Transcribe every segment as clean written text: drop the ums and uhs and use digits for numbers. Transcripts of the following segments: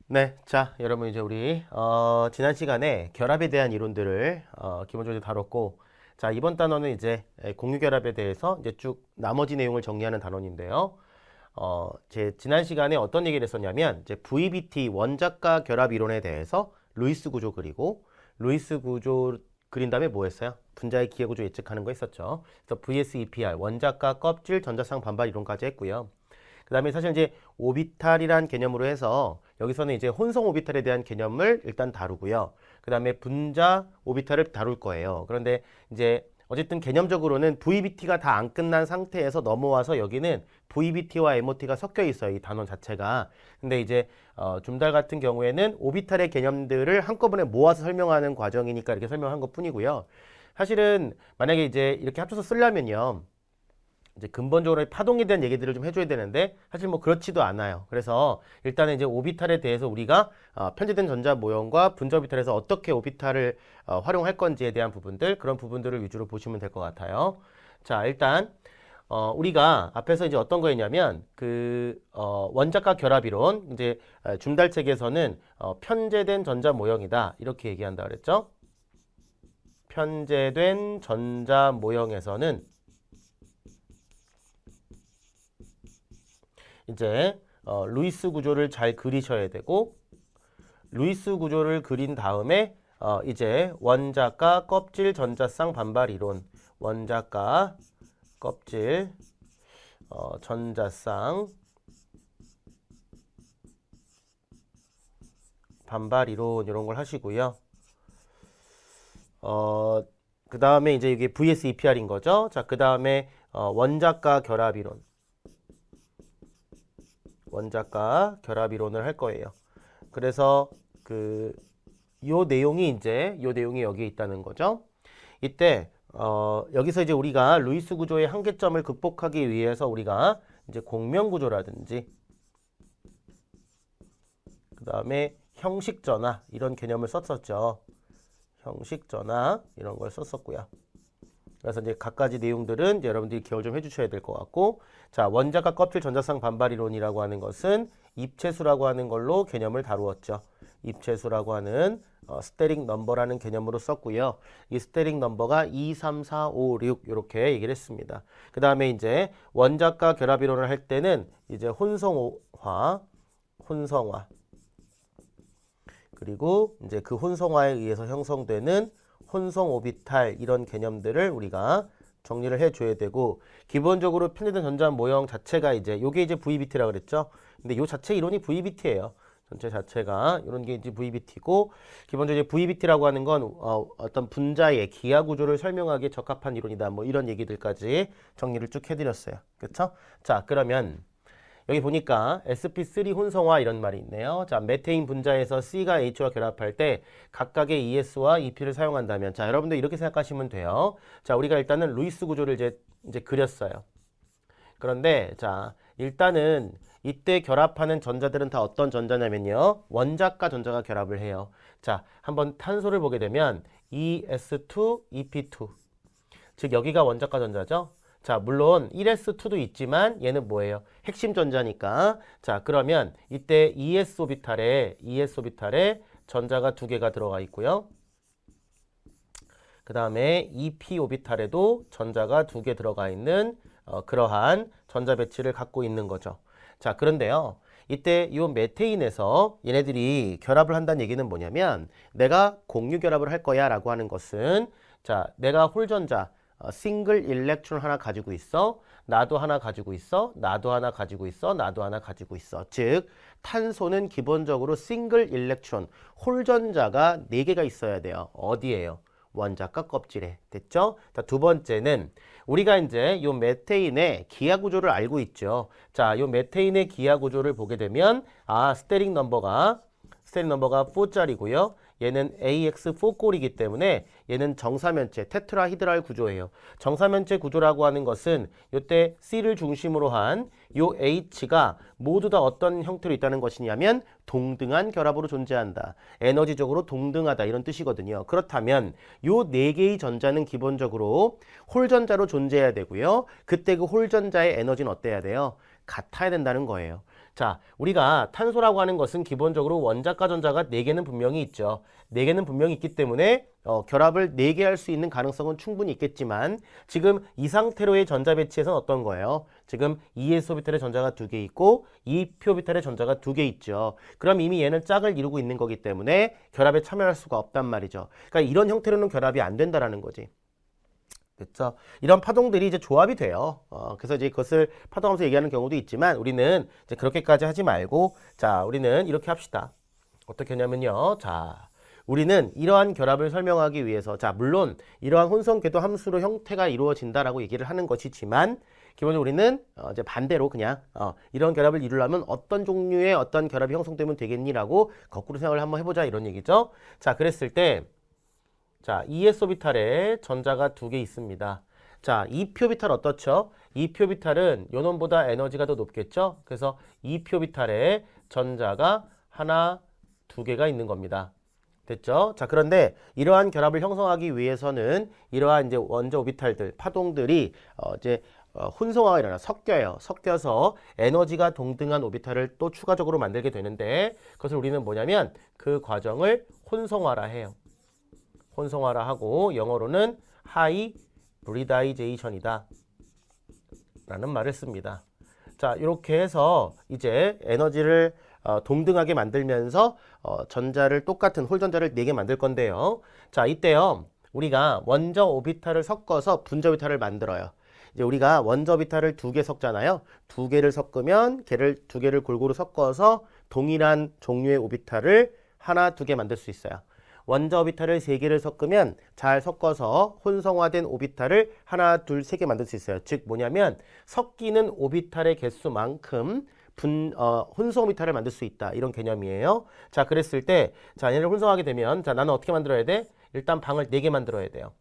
네, 자, 여러분 이제 우리 지난 시간에 결합에 대한 이론들을 기본적으로 다뤘고, 자, 이번 단어는 이제 공유 결합에 대해서 이제 쭉 나머지 내용을 정리하는 단원인데요. 제 지난 시간에 어떤 얘기를 했었냐면 이제 VBT 원작과 결합 이론에 대해서 루이스 구조 그리고 루이스 구조 그린 다음에 뭐 했어요? 분자의 기하 구조 예측하는 거 했었죠. 그래서 VSEPR 원작과 껍질 전자쌍 반발 이론까지 했고요. 그 다음에 사실 이제 오비탈이란 개념으로 해서 여기서는 이제 혼성 오비탈에 대한 개념을 일단 다루고요. 그 다음에 분자 오비탈을 다룰 거예요. 그런데 이제 어쨌든 개념적으로는 VBT가 다 안 끝난 상태에서 넘어와서 여기는 VBT와 MOT가 섞여 있어요. 이 단원 자체가. 근데 이제 줌달 같은 경우에는 오비탈의 개념들을 한꺼번에 모아서 설명하는 과정이니까 이렇게 설명한 것 뿐이고요. 사실은 만약에 이제 이렇게 합쳐서 쓰려면요. 이제 근본적으로 파동에 대한 얘기들을 좀 해줘야 되는데 사실 뭐 그렇지도 않아요. 그래서 일단은 이제 오비탈에 대해서 우리가 편제된 전자 모형과 분자 오비탈에서 어떻게 오비탈을 활용할 건지에 대한 부분들 그런 부분들을 위주로 보시면 될 것 같아요. 자, 일단 우리가 앞에서 이제 어떤 거였냐면 원작과 결합 이론 이제 줌달 책에서는 편제된 전자 모형이다 이렇게 얘기한다 그랬죠. 편제된 전자 모형에서는 이제 루이스 구조를 잘 그리셔야 되고 루이스 구조를 그린 다음에 이제 원작과 껍질 전자쌍 반발 이론 원작과 껍질 전자쌍 반발 이론 이런 걸 하시고요. 그 다음에 이제 이게 VSEPR인 거죠. 자, 그 다음에 원작과 결합 이론 원작과 결합 이론을 할 거예요. 그래서 요 내용이 여기에 있다는 거죠. 이때 여기서 이제 우리가 루이스 구조의 한계점을 극복하기 위해서 우리가 이제 공명 구조라든지 그 다음에 형식 전화 이런 개념을 썼었죠. 형식 전화 이런 걸 썼었고요. 그래서 이제 각가지 내용들은 이제 여러분들이 기억을 좀 해주셔야 될 것 같고, 자, 원자과 껍질 전자쌍 반발 이론이라고 하는 것은 입체수라고 하는 걸로 개념을 다루었죠. 입체수라고 하는 스테릭 넘버라는 개념으로 썼고요. 이 스테릭 넘버가 2, 3, 4, 5, 6 이렇게 얘기를 했습니다. 그 다음에 이제 원작과 결합 이론을 할 때는 이제 혼성화 그리고 이제 그 혼성화에 의해서 형성되는 혼성 오비탈 이런 개념들을 우리가 정리를 해줘야 되고 기본적으로 편제된 전자 모형 자체가 이제 요게 이제 VBT라고 그랬죠. 근데 요 자체 이론이 VBT예요. 전체 자체가 이런 게 이제 VBT고 기본적으로 이제 VBT라고 하는 건 어떤 분자의 기하 구조를 설명하기에 적합한 이론이다. 뭐 이런 얘기들까지 정리를 쭉 해드렸어요. 그렇죠? 자, 그러면 여기 보니까 sp3 혼성화 이런 말이 있네요. 자, 메테인 분자에서 C가 H와 결합할 때 각각의 ES와 EP를 사용한다면 자, 여러분들 이렇게 생각하시면 돼요. 자, 우리가 일단은 루이스 구조를 이제 그렸어요. 그런데 자, 일단은 이때 결합하는 전자들은 다 어떤 전자냐면요. 원작과 전자가 결합을 해요. 자, 한번 탄소를 보게 되면 ES2, EP2. 즉 여기가 원작과 전자죠. 자, 물론 1s2도 있지만 얘는 뭐예요? 핵심 전자니까. 자, 그러면 이때 ES 오비탈에 전자가 두 개가 들어가 있고요. 그 다음에 EP 오비탈에도 전자가 두 개 들어가 있는 그러한 전자 배치를 갖고 있는 거죠. 자, 그런데요. 이때 이 메테인에서 얘네들이 결합을 한다는 얘기는 뭐냐면 내가 공유 결합을 할 거야 라고 하는 것은 자, 내가 홀전자 싱글 일렉트론 하나 가지고 있어. 나도 하나 가지고 있어. 나도 하나 가지고 있어. 나도 하나 가지고 있어. 즉 탄소는 기본적으로 싱글 일렉트론 홀전자가 4개가 있어야 돼요. 어디에요? 원작과 껍질에. 됐죠? 자, 두 번째는 우리가 이제 요 메테인의 기하 구조를 알고 있죠. 자, 요 메테인의 기하 구조를 보게 되면 스테릭 넘버가 4짜리고요. 얘는 AX4꼴이기 때문에 얘는 정사면체 테트라히드랄 구조예요. 정사면체 구조라고 하는 것은 이때 C를 중심으로 한 요 H가 모두 다 어떤 형태로 있다는 것이냐면 동등한 결합으로 존재한다. 에너지적으로 동등하다 이런 뜻이거든요. 그렇다면 요 4개의 전자는 기본적으로 홀전자로 존재해야 되고요. 그때 그 홀전자의 에너지는 어때야 돼요? 같아야 된다는 거예요. 자, 우리가 탄소라고 하는 것은 기본적으로 원자과 전자가 4개는 분명히 있죠. 4개는 분명히 있기 때문에 결합을 4개 할 수 있는 가능성은 충분히 있겠지만 지금 이 상태로의 전자 배치에서는 어떤 거예요? 지금 2so비탈의 전자가 2개 있고 2p오비탈의 전자가 2개 있죠. 그럼 이미 얘는 짝을 이루고 있는 거기 때문에 결합에 참여할 수가 없단 말이죠. 그러니까 이런 형태로는 결합이 안 된다라는 거지. 됐죠? 이런 파동들이 이제 조합이 돼요. 그래서 이제 그것을 파동하면서 얘기하는 경우도 있지만 우리는 이제 그렇게까지 하지 말고 자, 우리는 이렇게 합시다. 어떻게 하냐면요. 자, 우리는 이러한 결합을 설명하기 위해서 자, 물론 이러한 혼성 궤도 함수로 형태가 이루어진다라고 얘기를 하는 것이지만 기본적으로 우리는 이제 반대로 그냥 이런 결합을 이루려면 어떤 종류의 어떤 결합이 형성되면 되겠니라고 거꾸로 생각을 한번 해보자 이런 얘기죠. 자, 그랬을 때 자, 2so비탈에 전자가 2개 있습니다. 자, 2p오비탈 어떻죠? 2p오비탈은 요 놈보다 에너지가 더 높겠죠? 그래서 2p오비탈에 전자가 하나, 2개가 있는 겁니다. 됐죠? 자, 그런데 이러한 결합을 형성하기 위해서는 이러한 이제 원자 오비탈들, 파동들이 이제 혼성화가 일어나 섞여요. 섞여서 에너지가 동등한 오비탈을 또 추가적으로 만들게 되는데 그것을 우리는 뭐냐면 그 과정을 혼성화라 해요. 혼성화라 하고 영어로는 하이브리다이제이션이다 라는 말을 씁니다. 자, 이렇게 해서 이제 에너지를 동등하게 만들면서 전자를 똑같은 홀전자를 4개 만들 건데요. 자, 이때요. 우리가 원자 오비탈을 섞어서 분자 오비탈을 만들어요. 이제 우리가 원자 오비탈을 2개 섞잖아요. 2개를 섞으면 걔를 2개를 골고루 섞어서 동일한 종류의 오비탈을 하나, 2개 만들 수 있어요. 원자 오비탈을 3개를 섞으면 잘 섞어서 혼성화된 오비탈을 하나, 둘, 3개 만들 수 있어요. 즉 뭐냐면 섞이는 오비탈의 개수만큼 혼성 오비탈을 만들 수 있다. 이런 개념이에요. 자, 그랬을 때 자, 얘를 혼성하게 되면 자, 나는 어떻게 만들어야 돼? 일단 방을 4개 만들어야 돼요.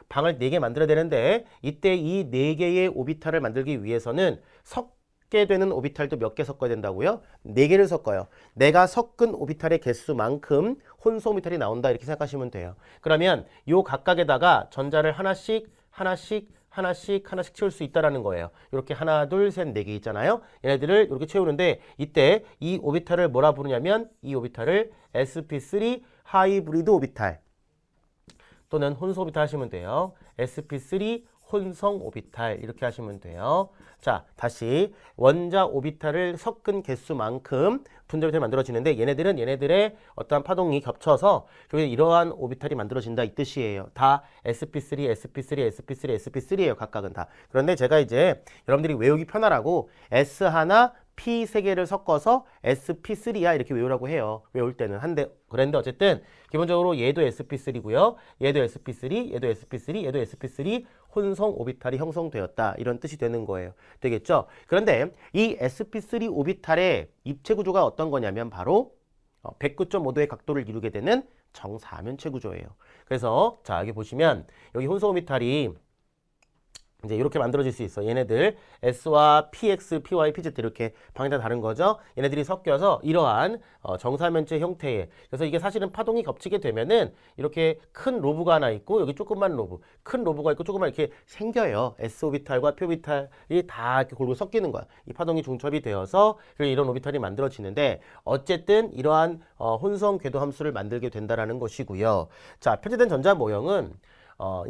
방을 4개 만들어야 되는데 이때 이 4개의 오비탈을 만들기 위해서는 섞게 되는 오비탈도 몇 개 섞어야 된다고요? 4개를 섞어요. 내가 섞은 오비탈의 개수만큼 혼성 오비탈이 나온다 이렇게 생각하시면 돼요. 그러면 요 각각에다가 전자를 하나씩 채울 수 있다라는 거예요. 이렇게 하나, 둘, 셋, 4개 있잖아요. 얘네들을 이렇게 채우는데 이때 이 오비탈을 뭐라 부르냐면 이 오비탈을 sp3 하이브리드 오비탈 또는 혼성 오비탈 하시면 돼요. sp3 혼성 오비탈 이렇게 하시면 돼요. 자, 다시 원자 오비탈을 섞은 개수만큼 분자 오비탈이 만들어지는데 얘네들은 얘네들의 어떠한 파동이 겹쳐서 이러한 오비탈이 만들어진다 이 뜻이에요. 다 sp3, sp3, sp3, sp3예요. 각각은 다. 그런데 제가 이제 여러분들이 외우기 편하라고 s 하나 P 3개를 섞어서 sp3야 이렇게 외우라고 해요. 외울 때는 그런데 어쨌든 기본적으로 얘도 sp3고요. 얘도 sp3, 얘도 sp3, 얘도 sp3 혼성 오비탈이 형성되었다. 이런 뜻이 되는 거예요. 되겠죠? 그런데 이 sp3 오비탈의 입체 구조가 어떤 거냐면 바로 109.5도의 각도를 이루게 되는 정사면체 구조예요. 그래서 자, 여기 보시면 여기 혼성 오비탈이 이제 이렇게 만들어질 수 있어. 얘네들 S와 PX, PY, PZ 이렇게 방이 다 다른 거죠. 얘네들이 섞여서 이러한 정사면체 형태의 그래서 이게 사실은 파동이 겹치게 되면은 이렇게 큰 로브가 하나 있고 여기 조그만 로브, 큰 로브가 있고 조그만 이렇게 생겨요. S 오비탈과 P 오비탈이 다 이렇게 골고루 섞이는 거야. 이 파동이 중첩이 되어서 이런 오비탈이 만들어지는데 어쨌든 이러한 혼성 궤도 함수를 만들게 된다라는 것이고요. 자, 표제된 전자 모형은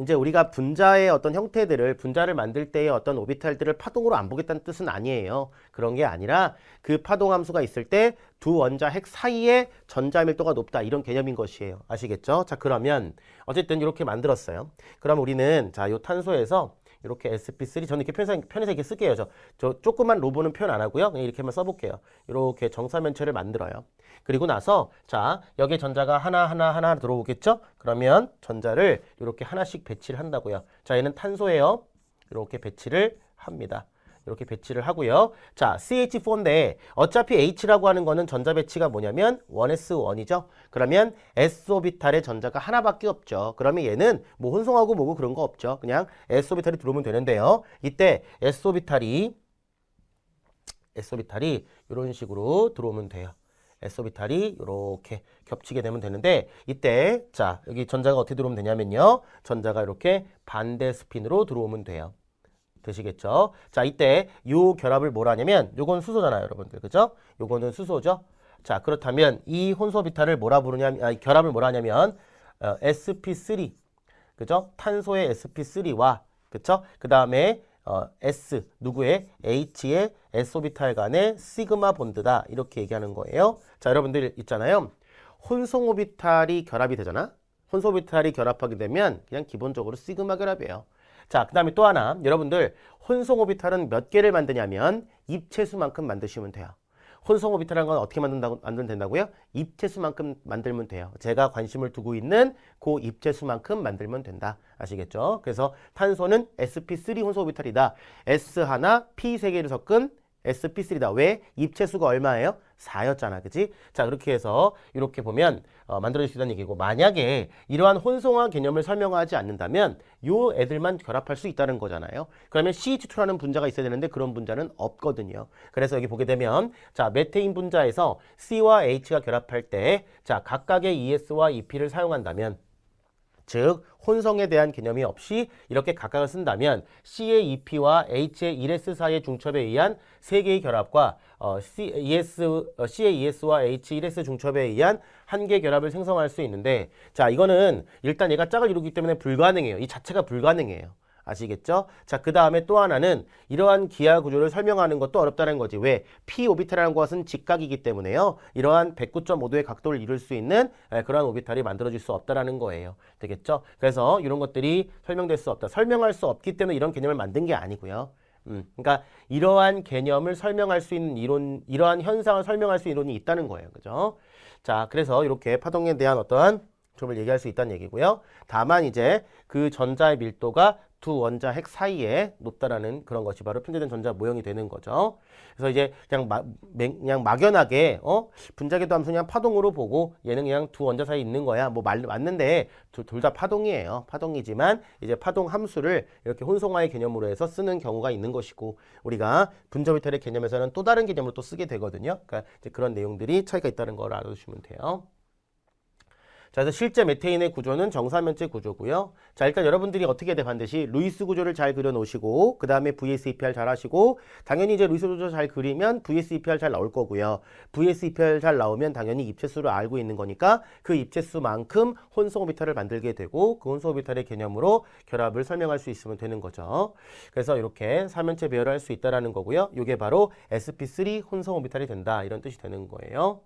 이제 우리가 분자의 어떤 형태들을 분자를 만들 때의 어떤 오비탈들을 파동으로 안 보겠다는 뜻은 아니에요. 그런 게 아니라 그 파동 함수가 있을 때 두 원자 핵 사이에 전자 밀도가 높다 이런 개념인 것이에요. 아시겠죠? 자, 그러면 어쨌든 이렇게 만들었어요. 그럼 우리는 자, 요 탄소에서 이렇게 sp3 저는 이렇게 편해서 이렇게 쓸게요. 저 조그만 로브는 표현 안 하고요. 그냥 이렇게만 써볼게요. 이렇게 정사면체를 만들어요. 그리고 나서 자, 여기에 전자가 하나 들어오겠죠? 그러면 전자를 이렇게 하나씩 배치를 한다고요. 자, 얘는 탄소예요. 이렇게 배치를 합니다. 이렇게 배치를 하고요. 자, CH4인데 어차피 H라고 하는 거는 전자 배치가 뭐냐면 1s1이죠. 그러면 s오비탈의 전자가 하나밖에 없죠. 그러면 얘는 뭐 혼성하고 뭐고 그런 거 없죠. 그냥 s오비탈이 들어오면 되는데요. 이때 s오비탈이 이런 식으로 들어오면 돼요. s오비탈이 이렇게 겹치게 되면 되는데 이때 자, 여기 전자가 어떻게 들어오면 되냐면요. 전자가 이렇게 반대 스핀으로 들어오면 돼요. 되시겠죠? 자, 이때 요 결합을 뭐라 하냐면 요건 수소잖아요, 여러분들. 그죠? 요거는 수소죠? 자, 그렇다면 이 혼소비탈을 뭐라 부르냐면 결합을 뭐라 하냐면 sp3. 그죠? 탄소의 sp3와 그쵸? 그다음에 S 누구의 H의 s오비탈 간의 시그마 본드다. 이렇게 얘기하는 거예요. 자, 여러분들 있잖아요. 혼성 오비탈이 결합이 되잖아. 혼성 오비탈이 결합하게 되면 그냥 기본적으로 시그마 결합이에요. 자, 그다음에 또 하나. 여러분들 혼성 오비탈은 몇 개를 만드냐면 입체수만큼 만드시면 돼요. 혼성 오비탈이라는 건 어떻게 만들면 된다고요? 입체수만큼 만들면 돼요. 제가 관심을 두고 있는 그 입체수만큼 만들면 된다. 아시겠죠? 그래서 탄소는 sp3 혼성 오비탈이다. S 하나, P 세 개를 섞은 sp3다. 왜? 입체수가 얼마예요? 4였잖아. 그치? 자, 그렇게 해서 이렇게 보면 만들어질 수 있다는 얘기고, 만약에 이러한 혼성화 개념을 설명하지 않는다면 요 애들만 결합할 수 있다는 거잖아요. 그러면 CH2라는 분자가 있어야 되는데 그런 분자는 없거든요. 그래서 여기 보게 되면 자, 메테인 분자에서 C와 H가 결합할 때 자, 각각의 ES와 EP를 사용한다면, 즉 혼성에 대한 개념이 없이 이렇게 각각을 쓴다면 C의 EP와 H의 1S 사이의 중첩에 의한 세 개의 결합과 C의 ES와 H 1S 중첩에 의한 한 개의 결합을 생성할 수 있는데, 자, 이거는 일단 얘가 짝을 이루기 때문에 불가능해요. 이 자체가 불가능해요. 아시겠죠? 자, 그 다음에 또 하나는 이러한 기하 구조를 설명하는 것도 어렵다는 거지. 왜? P 오비탈이라는 것은 직각이기 때문에요. 이러한 109.5도의 각도를 이룰 수 있는 그러한 오비탈이 만들어질 수 없다라는 거예요. 되겠죠? 그래서 이런 것들이 설명될 수 없다. 설명할 수 없기 때문에 이런 개념을 만든 게 아니고요. 그러니까 이러한 개념을 설명할 수 있는 이론, 이러한 현상을 설명할 수 있는 이론이 있다는 거예요. 그죠? 자, 그래서 이렇게 파동에 대한 어떠한 점을 얘기할 수 있다는 얘기고요. 다만 이제 그 전자의 밀도가 두 원자 핵 사이에 높다라는 그런 것이 바로 편제된 전자 모형이 되는 거죠. 그래서 이제 그냥 막연하게 분자궤도 함수 그냥 파동으로 보고 얘는 그냥 두 원자 사이에 있는 거야. 뭐 맞는데 둘 다 파동이에요. 파동이지만 이제 파동 함수를 이렇게 혼성화의 개념으로 해서 쓰는 경우가 있는 것이고, 우리가 분자 오비탈의 개념에서는 또 다른 개념으로 또 쓰게 되거든요. 그러니까 이제 그런 내용들이 차이가 있다는 걸 알아두시면 돼요. 자, 그래서 실제 메테인의 구조는 정사면체 구조고요. 자, 일단 여러분들이 어떻게 해야 돼? 반드시 루이스 구조를 잘 그려놓으시고, 그 다음에 VSEPR 잘 하시고, 당연히 이제 루이스 구조 잘 그리면 VSEPR 잘 나올 거고요. VSEPR 잘 나오면 당연히 입체수를 알고 있는 거니까 그 입체수만큼 혼성 오비탈을 만들게 되고, 그 혼성 오비탈의 개념으로 결합을 설명할 수 있으면 되는 거죠. 그래서 이렇게 사면체 배열을 할 수 있다라는 거고요. 이게 바로 sp3 혼성 오비탈이 된다. 이런 뜻이 되는 거예요.